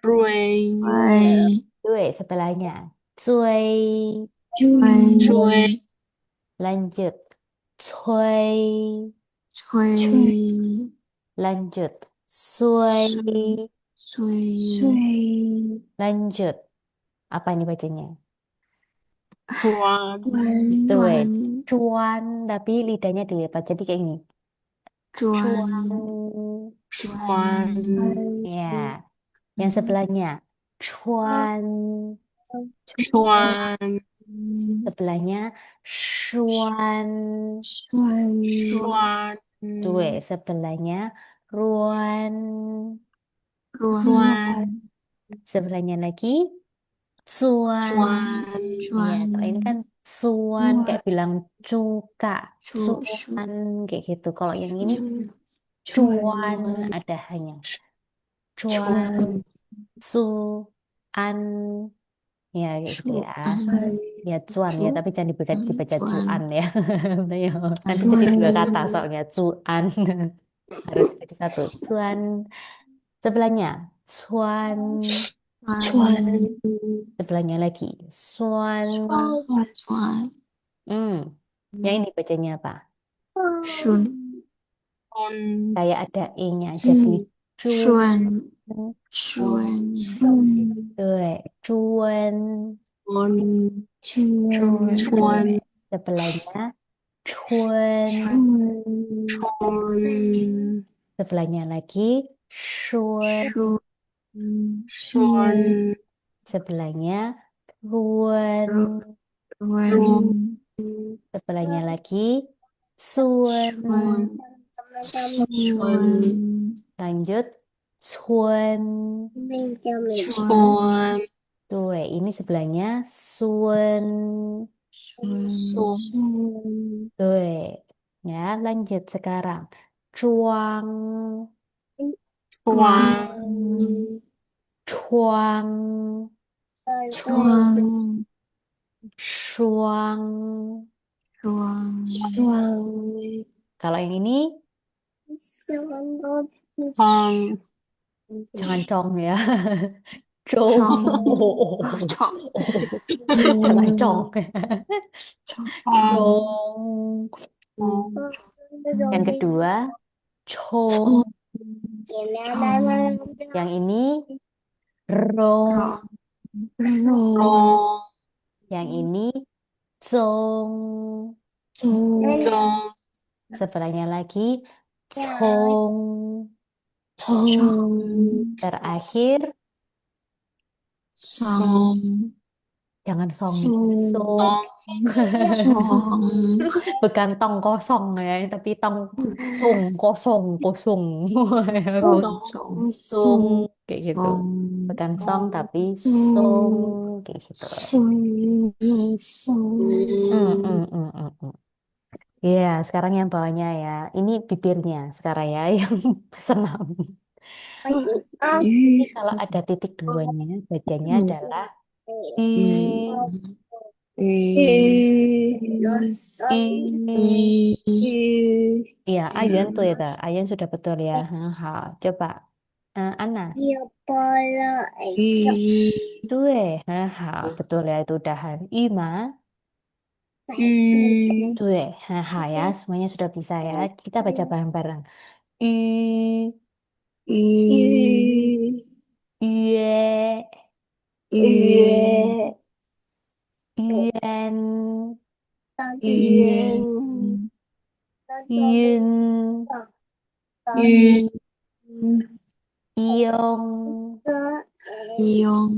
Rui. 瑞 水 Tuh. Sebelahnya. Cui. 水 Lanjut. Cui. 吹 Lanjut. Sui. 水 Lanjut. Apa ini bacanya? 转 Tuh. 转 Cuan. Tapi lidahnya dilepas. Jadi kayak gini. 转 Cuan. 转 Ya. Yang sebelahnya. Cuan. 转 Sebelahnya. Shuan. 转 Tuh. Sebelahnya. Ruan. 转 Sebelahnya lagi. Cuan. 转 Iya, kalau ini kan cuan kayak bilang cuka, cuan kayak gitu. Kalau yang ini cuan ada hanya cuan, cuan, ya kayak gitu ya. Ya cuan ya, tapi jangan dibaca cuan ya. Ya, nanti jadi dua kata soalnya cuan harus jadi satu. Cuan sebelahnya cuan, sebelahnya lagi cuan. 转 Hmm, yang ini bacanya apa? 顺 con Kayak ada e-nya jadi cuan 顺 tuh cuan con 顺 chuan sebelahnya cuan chuan sebelahnya lagi cuan 顺 chuan sebelahnya ruan顺 sebelahnya lagi cuan chuan lanjut cuan chuan tuh ini sebelahnya cuan tuh ya lanjut sekarang cuang chuan cuang 窗 cuang 窗 kalau yang ini con jangan cong ya cong 窗 jangan cong con cong yang kedua cong yang ini rong rong yang ini cong trông sebelahnya lagi cong terakhir song jangan song song song bukan tong kosong ya tapi tong sung kosong song sung kayak gitu song bukan song tapi sung kayak gitu Iya sekarang yang bawahnya ya ini bibirnya sekarang ya yang senam ini kalau ada titik duanya bacanya adalah i iya Ayun tuh ya Ayun sudah betul ya ha coba Anna tuh betul ya itu udahan Ima ü tuh ya semuanya sudah bisa ya kita baca bareng-bareng i yue yuan yun ü iong Yung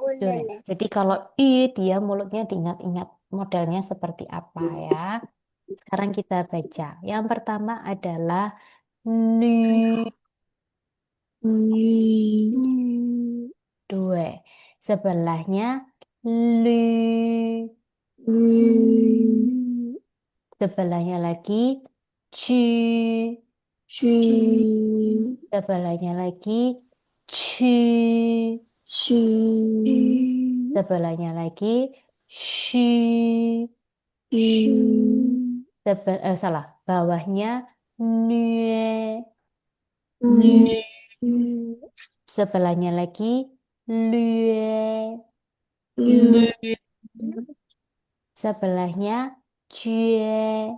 Tuh. Jadi kalau i dia mulutnya diingat-ingat modelnya seperti apa ya. Sekarang kita baca. Yang pertama adalah nu dua. Sebelahnya lu. Sebelahnya lagi Cu. 去 Sebelahnya lagi. Cu. 去 Sebelahnya lagi. Shu. 去 Salah. Bawahnya. Nue. 女 Sebelahnya lagi. Lue. 绿 Sebelahnya. Jue.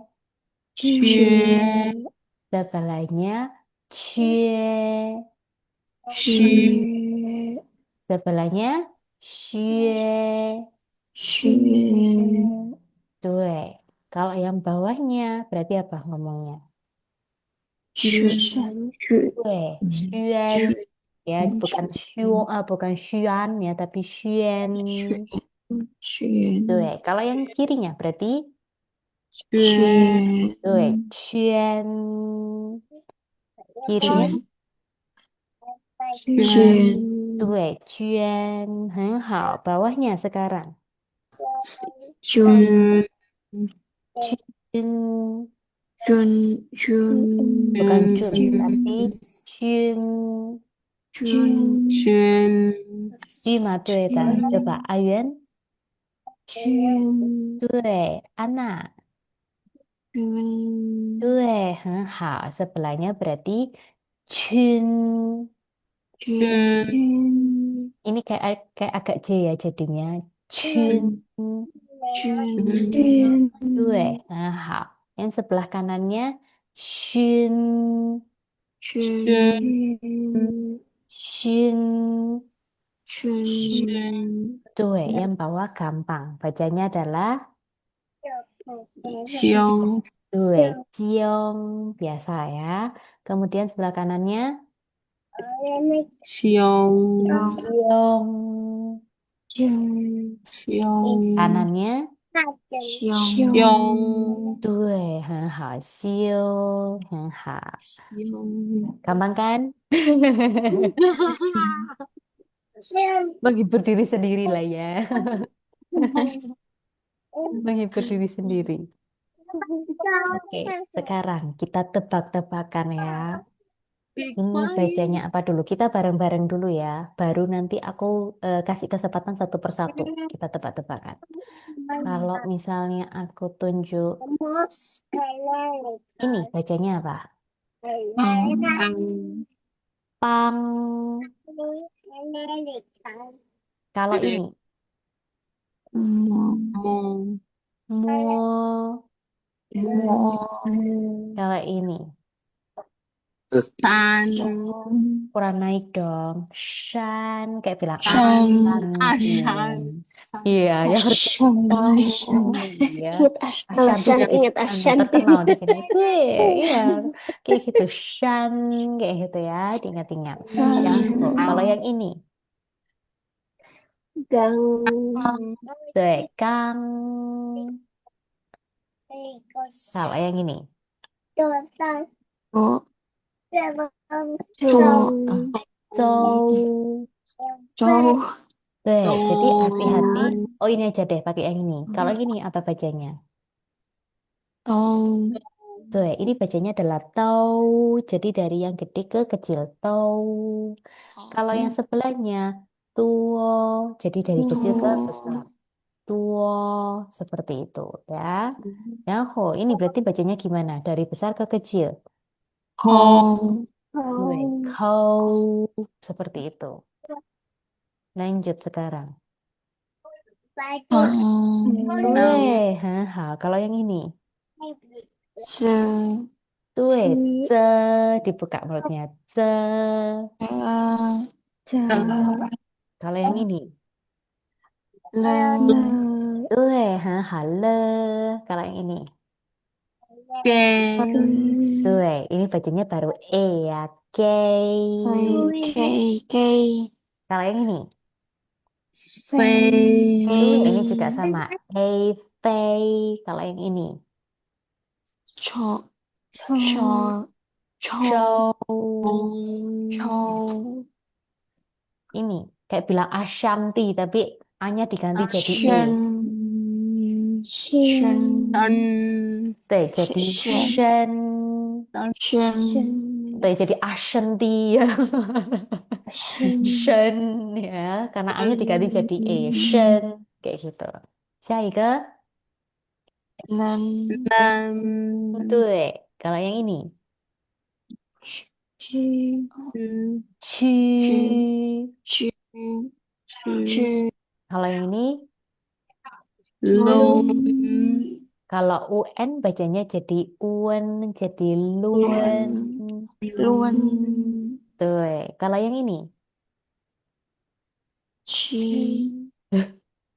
学 Sebelahnya. Cue. 学 Sebelahnya. Xue. 学 Tuh. Kalau yang bawahnya berarti apa ngomongnya? 学 Tuh. Xuan. Ya, bukan bukan xuan ya, tapi xuan. 学 Tuh. Kalau yang kirinya berarti 学 tuh. Xuan. Kirinya 学 tuh. Xuan. 很好. Bawahnya sekarang. 捐 Jun. 捐 Bukan 捐 jun, tapi jun. 捐 宣 Jima tuh ta. Coba Ayun. 捐 Tuh. Anak. 捐 Tuh. 很好. Sebelahnya berarti chun. 捐 Ini kayak agak J ya jadinya. Chun. 捐 Tuh. 很好. Yang sebelah kanannya shun. 捐 Shun. 捐 Tuh. Yang bawah gampang. Bacanya adalah 江 tuh. Ciong. Biasa ya. Kemudian sebelah kanannya 江 ciong. 江 Kanannya 江 江 对，很好，修，很好，江 gampang kan? Menghibur diri sendiri lah ya. Menghibur diri sendiri. Oke, sekarang kita tebak-tebakan ya. Ini bacanya apa dulu? Kita bareng-bareng dulu ya. Baru nanti aku kasih kesempatan satu persatu. Kita tebak-tebakan. Kalau misalnya aku tunjuk ini bacanya apa? Pang. Kalau ini梦 mo. 我 Kalau ini 三 kurang naik dong. Shan kayak bilang Shan. Ashan. 山 Iya, ya harus Ashan ya. Ingat Ashan tuh Ashan, ingat yang Ashan. terkenal di sini. Gue, iya, kayak gitu. Shan kayak gitu ya, diingat-ingat. Yang kalau yang ini, Gang. tuh, Kang. Kalau yang ini, 我 Gang. Zhou. 周 Tuh, jadi Zhou. hati-hati. Oh ini aja deh pakai yang ini. Kalau yang ini apa bacanya? 都 Tuh, ini bacanya adalah tau. Jadi dari yang gede ke kecil. Tau. Kalau yang sebelahnya, tuo. Jadi dari kecil ke besar. Tuo. Seperti itu ya. Yang ho, ini berarti bacanya gimana? Dari besar ke kecil. 后 Tuh, kau. Seperti itu. Lanjut sekarang. 当 Tuh, haha. Kalau yang ini. 是 Tuh, ce. Dibuka mulutnya. Ce. Kalau yang ini. 了 Tuh, haha. Le. Kalau yang ini. 给 Tuh, ini bacanya baru E ya. Gay. K Kalau yang ini. 飞 Ini juga sama. E, fei. Kalau yang ini. 抽 Chou. 抽 Chow. 抽 Ini kayak bilang Ashanti tapi A-nya diganti jadi E. 生 Shin. 山 Tuh, jadi Shen. Shen. 轩对, jadi Ashanti ya. 深 Shen ya, karena A-nya diganti jadi E. Shen, kayak gitu. 下一个, 人 对, kalau yang ini. 居 Qu. 居居 Kalau yang ini,龙 kalau UN bacanya jadi Uen, jadi Luen. 论 Tuh, kalau yang ini, 七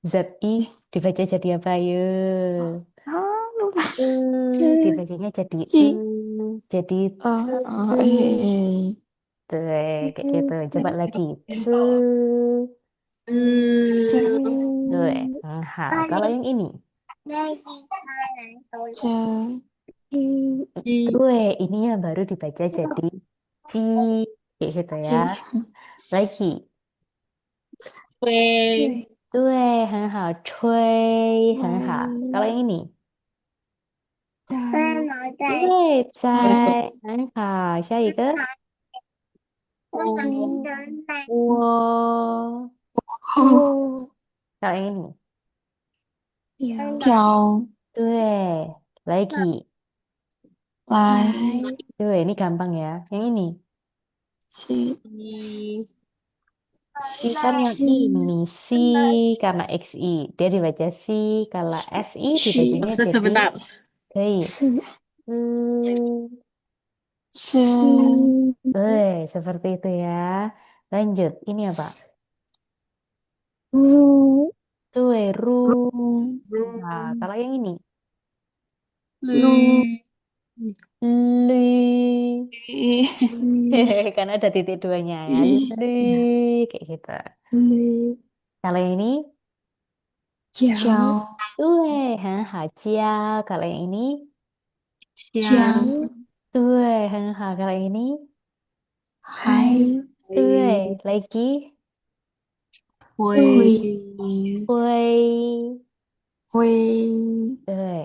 ZI dibaca jadi apa? Ayo. 啊，lupa Dibacanya jadi 七 jadi 哎 tuh, kayak gitu. Coba lagi. Ce. Tuh, hal. Kalau yang ini, 这 tuh, ini yang baru dibaca jadi ci, kayak gitu ya. 鸡 Lagi. 对，对，很好，吹，很好。Kalau yang ini, 对，在，很好。下一个，我。哦 Kalau yang ini, 飘 对, lagi, 来 ini gampang ya. Yang ini, 西 一 si kan yang ini, si karena xi, dia dibaca si. Kalau si 西 dibacanya jadi sebentar. hei. 是 Seperti itu ya. Lanjut, ini apa? ru. 如 Nah, kalau yang ini, 绿 lu. 鱼 Karena ada titik duanya ya. 鱼 Lu, kayak gitu. Kalau yang ini, 脚 很好教. Kalau yang ini, 脚 很好. Kalau yang ini, 还 lagi, 会 hui. 会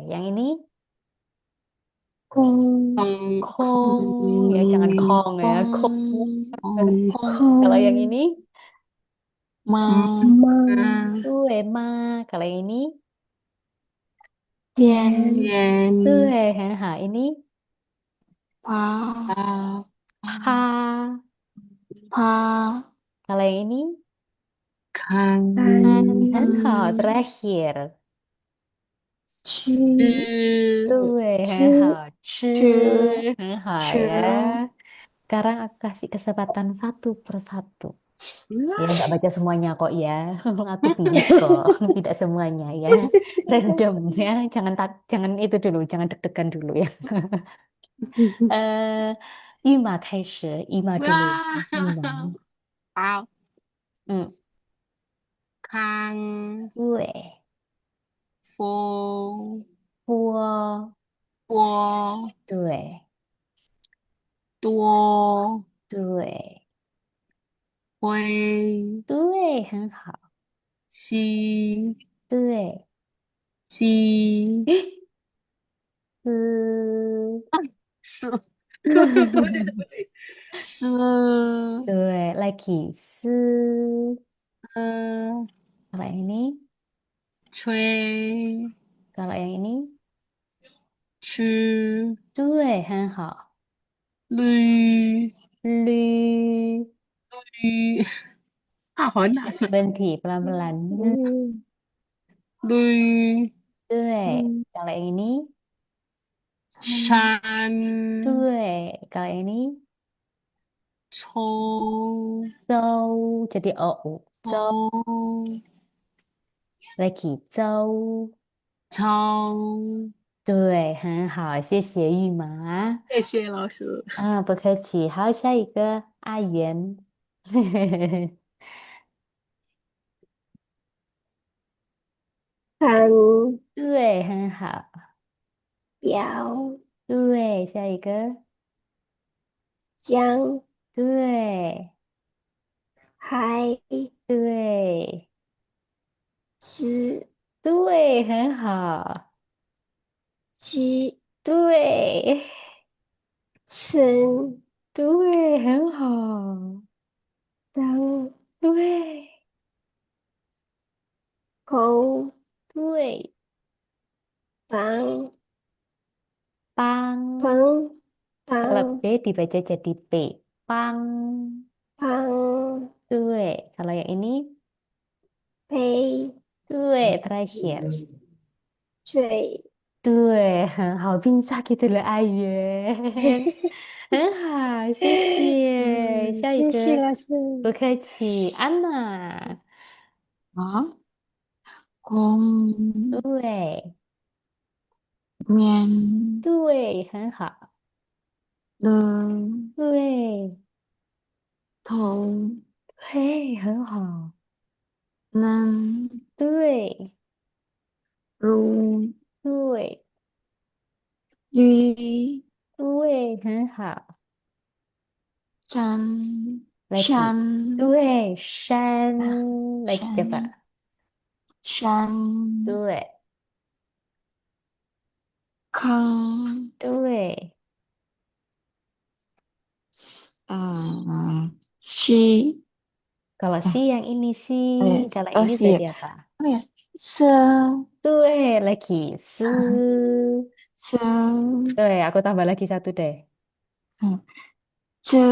Yang ini, 公 kong. Ya, jangan kong ya. Kong. 空 Kalau yang ini, 妈 ma. Kalau yang ini, 点 很好. Ini, 爬 pa. 爬 Kalau yang ini, 看 很好. Terakhir. 去很好吃，很好 吃 ya. Sekarang aku kasih kesempatan satu persatu. Ya nggak baca semuanya kok ya. Aku pilih kok, tidak semuanya ya. Random ya. Jangan itu dulu, jangan deg-degan dulu ya. Eh, 预码开始，预码dulu. 预码，好，嗯，看对，佛波，波对多对会对，很好，西对，西是，是，对不起，是对，lagi 是。呃 Kalau yang ini, 吹 kalau yang ini, 吃对，很好。绿绿，绿，好难啊，berhenti pelan-pelan. 绿 对, kalau yang ini, 山 对, kalau yang ini, 抽 周, jadi ou. 周, 抽 lagi 周. 超，对，很好，谢谢玉麻。谢谢老师。啊，不客气。好，下一个阿元。看对，很好。表对，下一个。将对，还对，知对，很好。知对，生对，很好，当对口对，帮帮，帮kalau帮 B dibaca jadi P, pang, 帮 对, kalau yang ini, 杯 对, terakhir, 水对，很好，冰萨给对了，阿元，很好，谢谢，下一谢谢个，老师。不客气，安娜，có con 对 miền 对，很好， lơ 对 thầu 对，很好， nên 对 ru 对 duy 对，很好。chan Lagi. chan Shan. Lagi coba. chan chan 对 khăn 对 si Kalau si yang ini sih. Kalau ini si berarti apa? apa ya se 对 lagi. Su. se Aku tambah lagi satu deh. se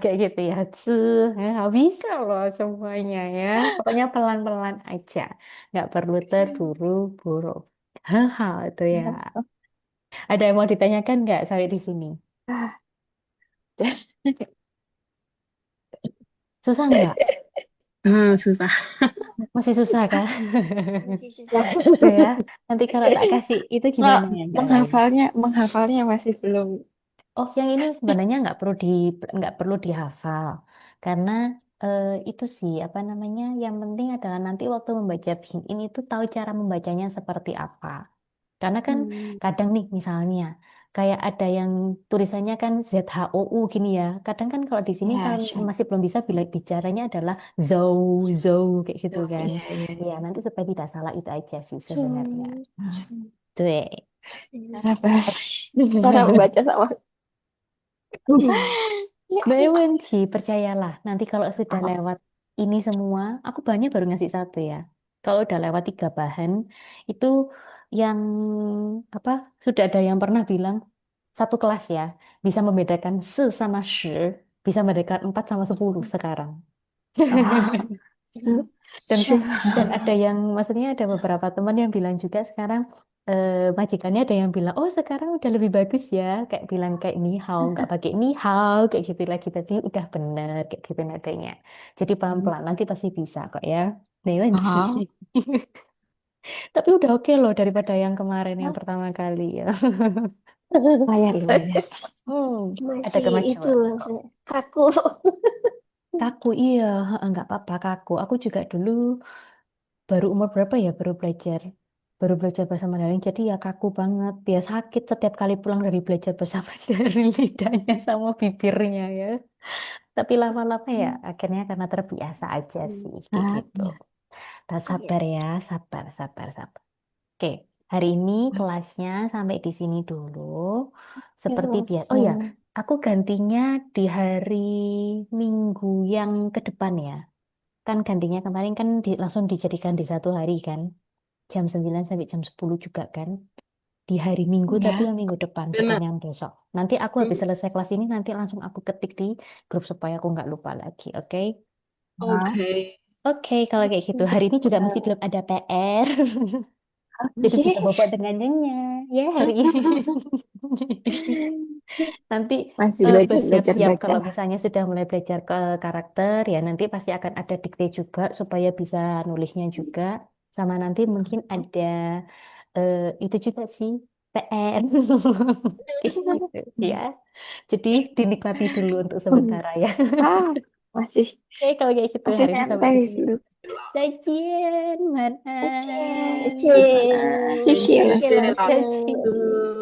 Kayak gitu ya. Su. Bisa loh semuanya ya. Pokoknya pelan-pelan aja. Nggak perlu terburu-buru. Hal itu ya. Ada yang mau ditanyakan nggak sampai di sini? Susah nggak? susah. Masih susah kan? Masih susah. Tuh ya. Nanti kalau tak kasih itu nggak gimana ya yang lain? menghafalnya masih belum. Oh, yang ini sebenarnya nggak perlu dihafal karena itu sih apa namanya? Yang penting adalah nanti waktu membaca ini tuh tahu cara membacanya seperti apa. Karena kan kadang nih misalnya kayak ada yang tulisannya kan ZHOU gini ya. Kadang kan kalau di sini Ya, kan masih belum bisa bila bicaranya adalah zou zou kayak gitu kan. iya, iya, Ya, iya. nanti supaya tidak salah itu aja sih sebenarnya. Cu- Tuh. Cara bahasa, cara membaca sama. 没问题, percayalah. Nanti kalau sudah lewat ini semua, aku bahannya baru ngasih satu ya. Kalau udah lewat 3 bahan, itu yang apa? Sudah ada yang pernah bilang satu kelas ya bisa membedakan se sama she, bisa membedakan 4 sama 10 sekarang. Oh, Dan se, dan ada yang maksudnya ada beberapa teman yang bilang juga sekarang majikannya ada yang bilang oh sekarang udah lebih bagus ya kayak bilang kayak ni hao nggak pakai ni hao kayak gitu lagi tadi udah bener kayak gitu nadanya. Jadi pelan-pelan nanti pasti bisa kok ya. Nah, oh, tapi udah oke loh daripada yang kemarin yang pertama kali ya. lumayan, lumayan. Ada Masih itu kemajuan. langsung kaku. Kaku iya, heeh, nggak apa-apa kaku. Aku juga dulu baru umur berapa ya baru belajar bahasa Mandarin jadi ya kaku banget ya sakit setiap kali pulang dari belajar bahasa Mandarin lidahnya sama bibirnya ya tapi lama-lama ya akhirnya karena terbiasa aja sih kayak Ah, gitu iya. tak Iya sabar sih. ya sabar oke hari ini kelasnya sampai di sini dulu Ya, seperti biasa oh ya langsung. aku gantinya di hari Minggu yang ke depan ya kan gantinya kemarin kan langsung dijadikan di satu hari kan jam 9 sampai jam 10 juga kan di hari Minggu tapi Ya, yang minggu depan bukan Benar. yang besok nanti aku habis selesai kelas ini nanti langsung aku ketik di grup supaya aku nggak lupa lagi oke ah, Oke. oke kalau kayak gitu hari ini juga masih belum ada PR jadi bisa oke. bobot dengan nyonya ya hari ini nanti Masih belajar, belajar bersiap-siap baca. kalau misalnya sudah mulai belajar ke karakter ya nanti pasti akan ada dikte juga supaya bisa nulisnya juga sama nanti mungkin ada itu juga sih PR gitu ya jadi dinikmati dulu untuk sementara ya Ah, masih, oke kalau kayak gitu masih hari ini sampai santai di sini dulu. Sajian manan Oke, Cie, Cicil. cie 老 谢谢 terima 老 师。kasih 师。